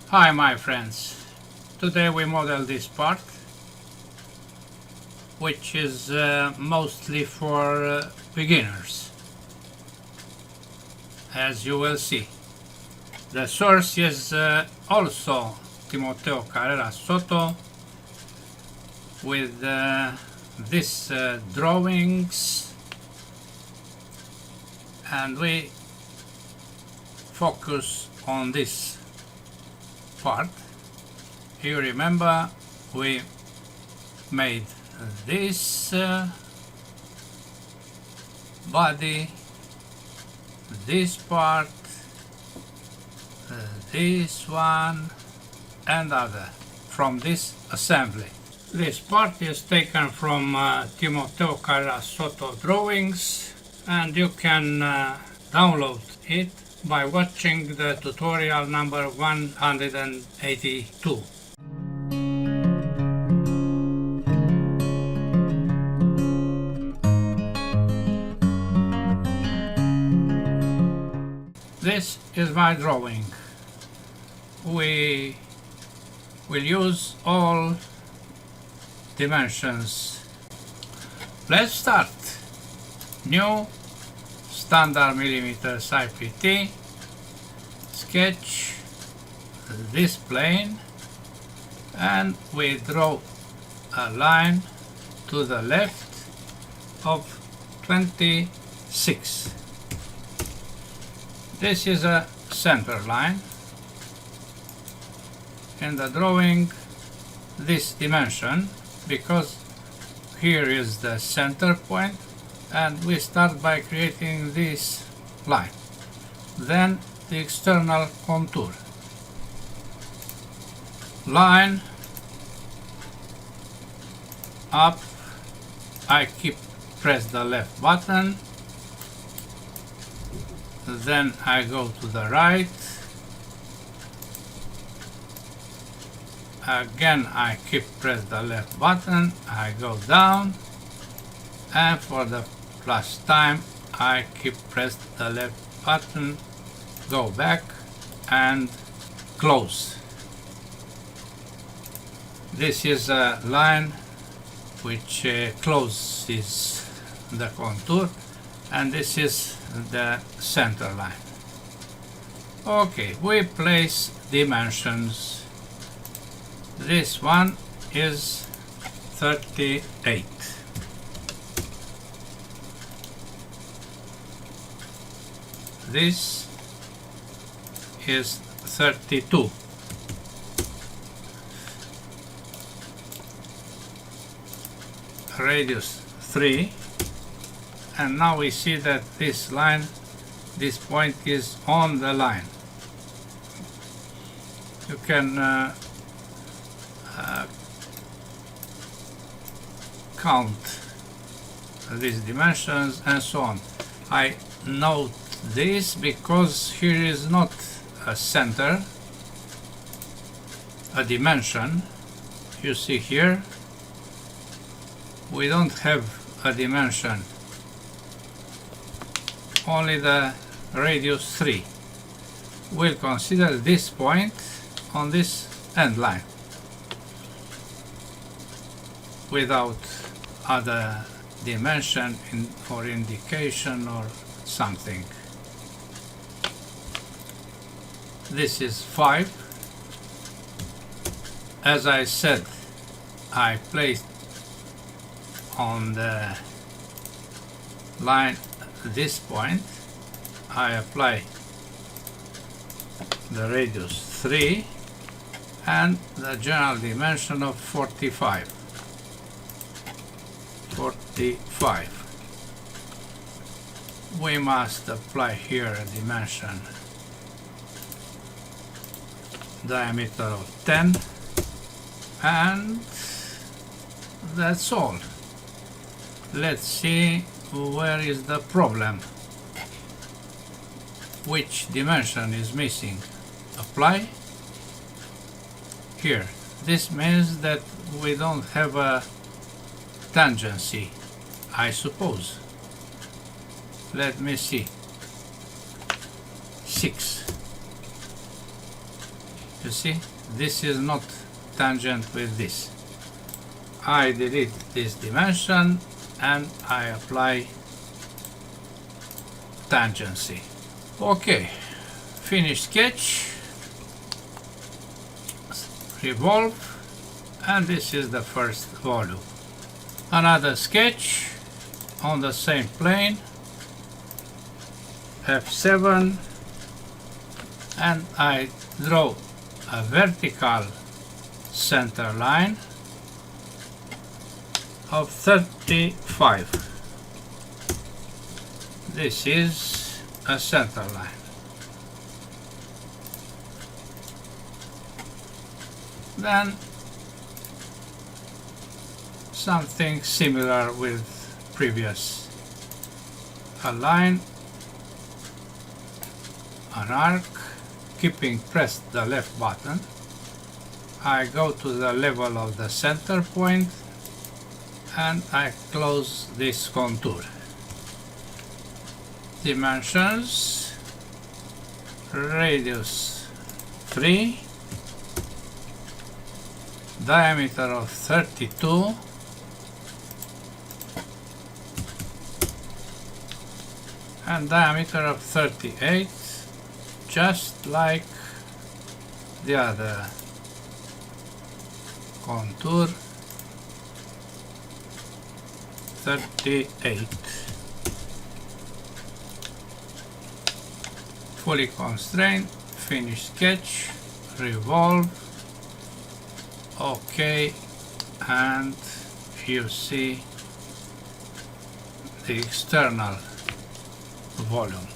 Hi my friends, today we model this part which is mostly for beginners, as you will see. The source is also Timoteo Carrera Soto with these drawings, and we focus on this part. You remember we made this body, this part, this one and other from this assembly. This part is taken from Timoteo Carrera Soto drawings, and you can download it by watching the tutorial number 182. This is my drawing. We will use all dimensions. Let's start. New standard millimeters IPT, sketch this plane, and we draw a line to the left of 26. This is a center line. In the drawing, this dimension, because here is the center point, and we start by creating this line, then the external contour line up. I press the left button, then I go to the right, again I press the left button, I go down, and for the last time I press the left button, go back and close. This is a line which closes the contour, and this is the center line. Okay, we place dimensions. This one is 38. This is 32. Radius 3, and now we see that this line, this point is on the line. You can count these dimensions and so on. I note this because here is not a center, a dimension. You see here we don't have a dimension, only the radius 3. We'll consider this point on this end line without other dimension or indication or something. This is 5. As I said, I placed on the line this point, I apply the radius 3 and the general dimension of 45. We must apply here a dimension, diameter of 10, and that's all. Let's see where is the problem. Which dimension is missing? Apply. Here. This means that we don't have a tangency, I suppose. Let me see. 6. You see, this is not tangent with this. I delete this dimension and I apply tangency. Okay, finish sketch, revolve, and this is the first volume. Another sketch on the same plane, F7, and I draw a vertical center line of 35. This is a center line. Then something similar with previous. A line, an arc, keeping pressed the left button. I go to the level of the center point and I close this contour. Dimensions, radius 3, diameter of 32, and diameter of 38, just like the other contour, 38. Fully constrained, finish sketch, revolve, OK, and you see the external volume.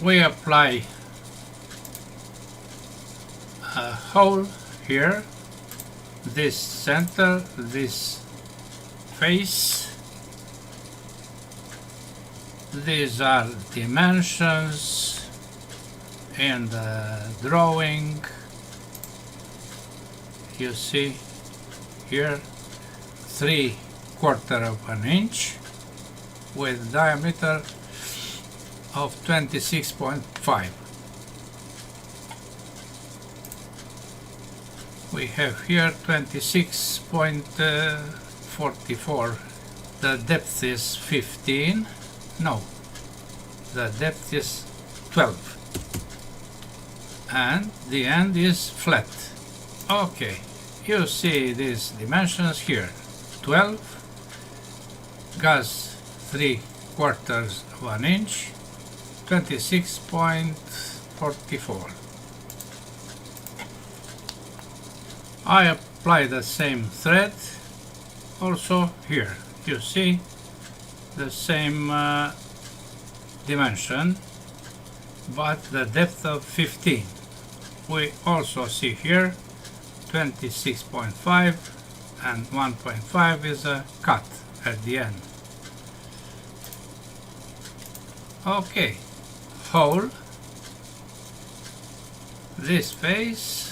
We apply a hole here, this center, this face. These are dimensions in the drawing. You see here 3/4 of an inch with diameter of 26.5. We have here 26.44. The depth is 15. No, the depth is 12. And the end is flat. Okay, you see these dimensions here. 12, gauge 3/4 of an inch, 26.44. I apply the same thread also here. You see the same dimension, but the depth of 15. We also see here 26.5, and 1.5 is a cut at the end. Okay, hole, this face,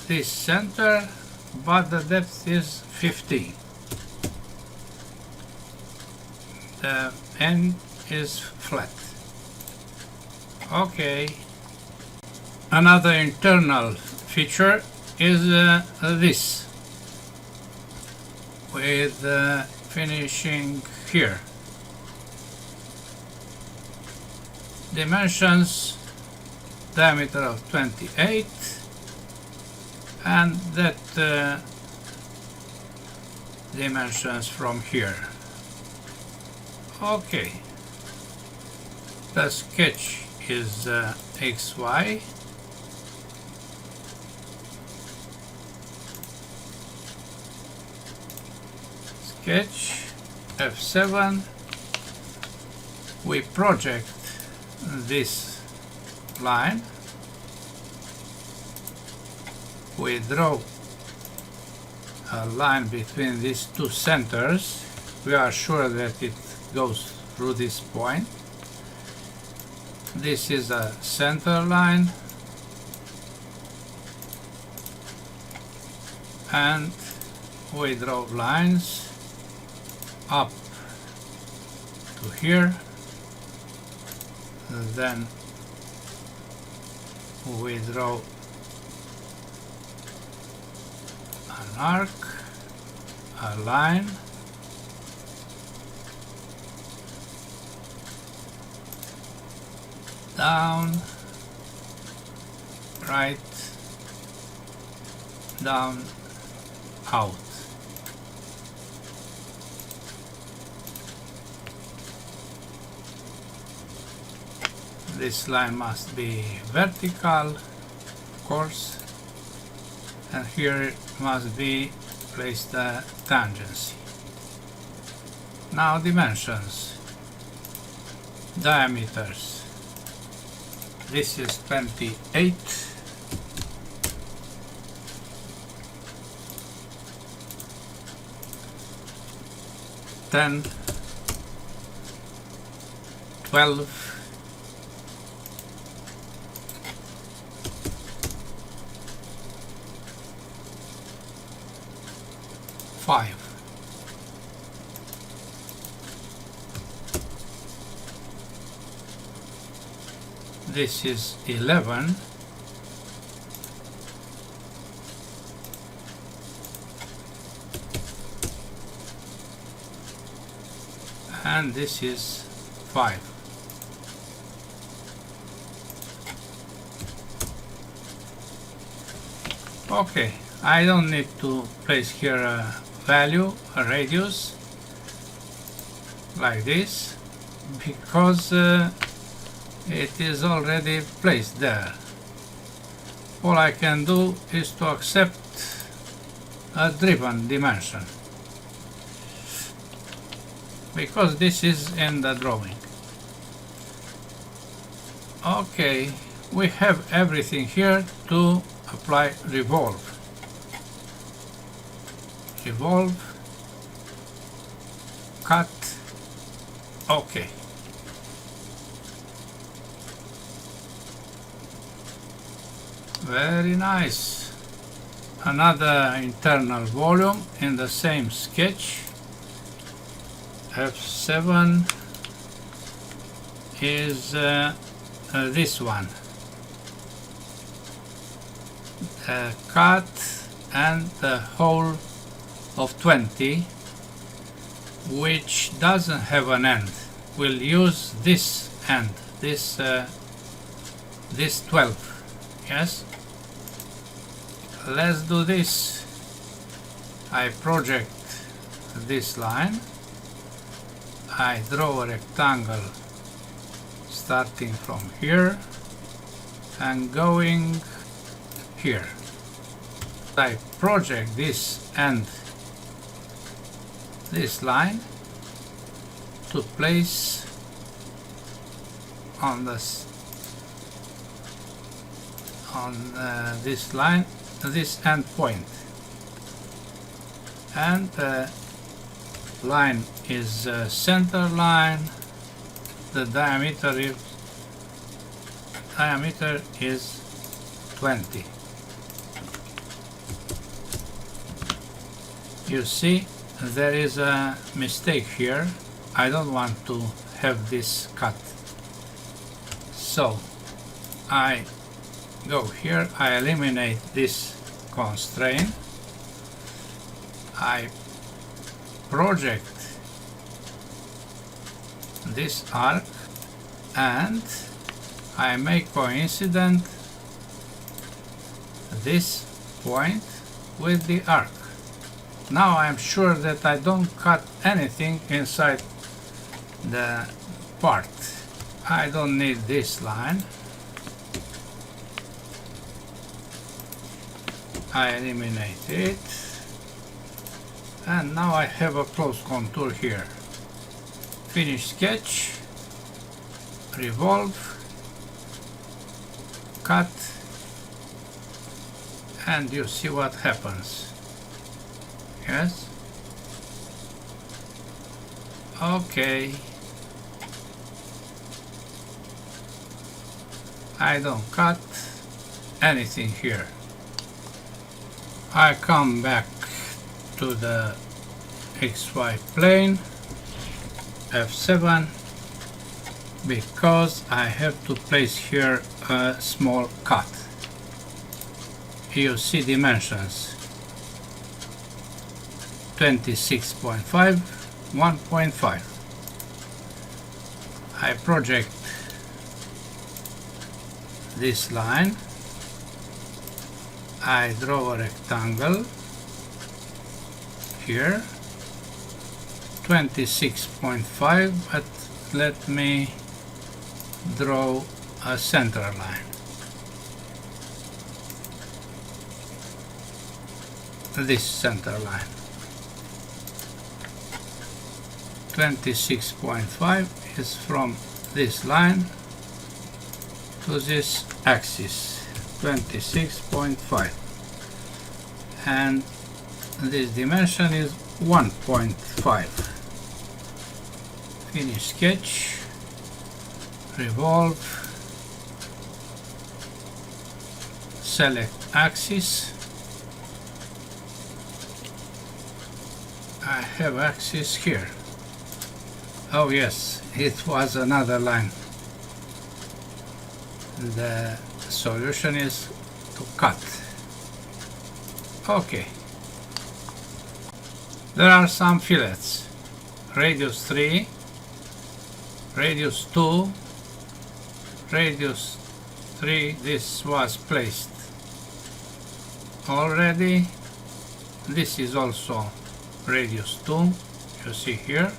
this center, but the depth is 15. The end is flat. Okay. Another internal feature is this, with finishing here. Dimensions, diameter of 28, and that dimensions from here. Okay, the sketch is XY. Sketch F7. We project this line. We draw a line between these two centers. We are sure that it goes through this point. This is a center line, and we draw lines up to here. Then we draw an arc, a line, down, right, down, out. This line must be vertical, of course, and here it must be placed the tangency. Now dimensions, diameters. This is 28. Then 12, 5. This is 11. And this is 5. Okay, I don't need to place here a value, a radius, like this, because it is already placed there. All I can do is to accept a driven dimension, because this is in the drawing. Okay, we have everything here to apply revolve. Revolve, cut, okay. Very nice. Another internal volume in the same sketch. F7 is this one. Cut and the hole of 20, which doesn't have an end. We'll use this end, this 12. Yes. Let's do this. I project this line. I draw a rectangle starting from here and going here. I project this end, this line, to place on this this line, this end point, and the line is center line. The diameter is 20. You see, there is a mistake here. I don't want to have this cut. So I go here, I eliminate this constraint, I project this arc, and I make coincident this point with the arc. Now I'm sure that I don't cut anything inside the part. I don't need this line. I eliminate it, and now I have a close contour here. Finish sketch, revolve, cut, and you see what happens. Yes? Okay. I don't cut anything here. I come back to the XY plane, F7, because I have to place here a small cut. You see dimensions. 26.5, 1.5. I project this line, I draw a rectangle here, 26.5, but let me draw a center line. This center line. 26.5 is from this line to this axis. 26.5. And this dimension is 1.5. Finish sketch. Revolve. Select axis. I have axis here. Oh yes, it was another line. The solution is to cut. Okay. There are some fillets. Radius 3, radius 2, radius 3. This was placed already. This is also radius 2, you see here.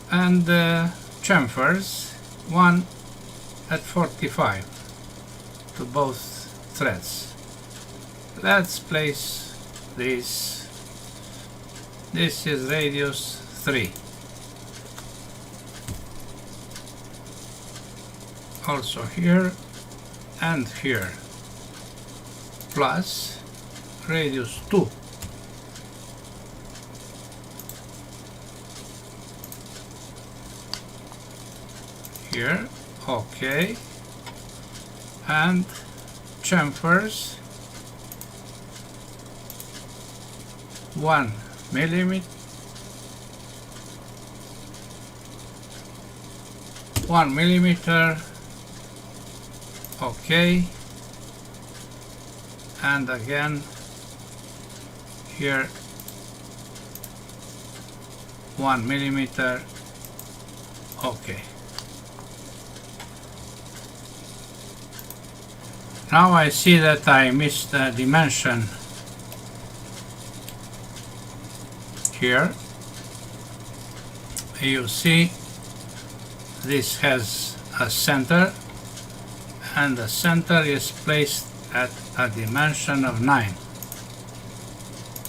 And chamfers, one at 45 to both threads. Let's place this. This is radius 3. Also here and here. Plus radius 2. Here, okay, and chamfers 1 millimeter, 1 millimeter, okay, and again here 1 millimeter, okay. Now I see that I missed a dimension here. You see this has a center, and the center is placed at a dimension of 9.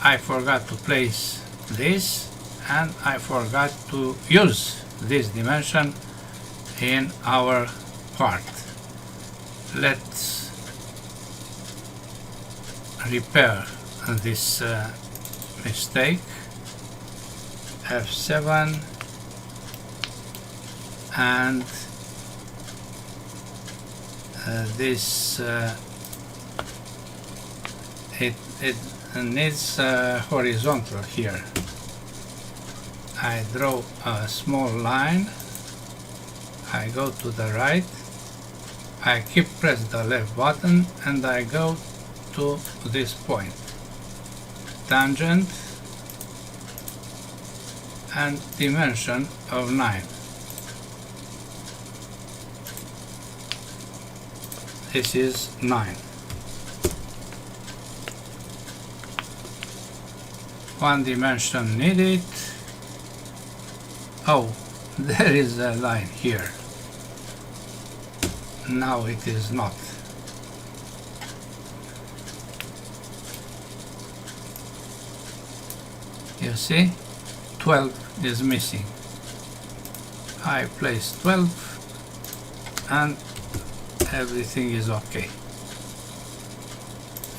I forgot to place this, and I forgot to use this dimension in our part. Let's repair this mistake. F7 and this it needs horizontal here. I draw a small line, I go to the right, I press the left button, and I go to this point. Tangent and dimension of 9. This is 9. One dimension needed. Oh, there is a line here. Now it is not. You see, 12 is missing. I place 12 and everything is okay.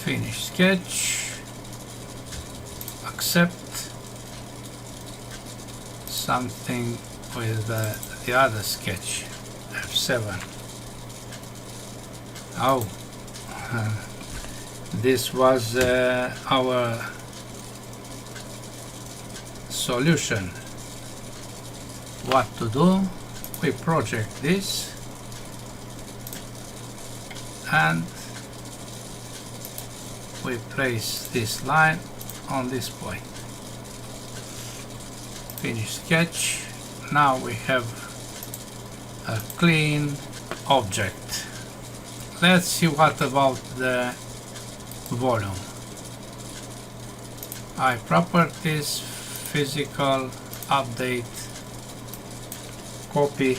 Finish sketch, accept. Something with the other sketch, F7. Oh, this was our solution. What to do? We project this and we place this line on this point. Finish sketch. Now we have a clean object. Let's see what about the volume. Properties, physical, update, copy,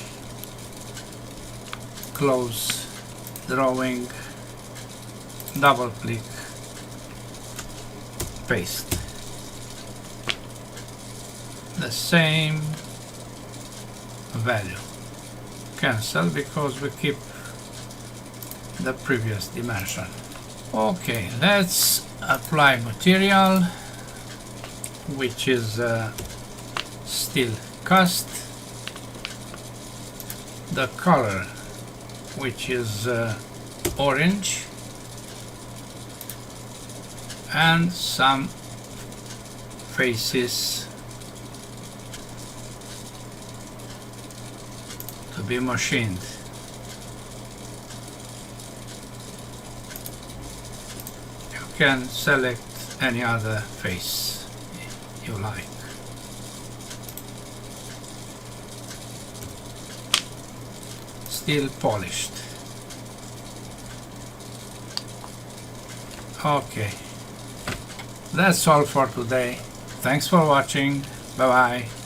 close, drawing, double click, paste. The same value. Cancel because we keep the previous dimension. Okay, let's apply material, which is steel cast. The color, which is orange, and some faces to be machined. You can select any other face you like. Still polished. Okay, that's all for today. Thanks for watching. Bye bye.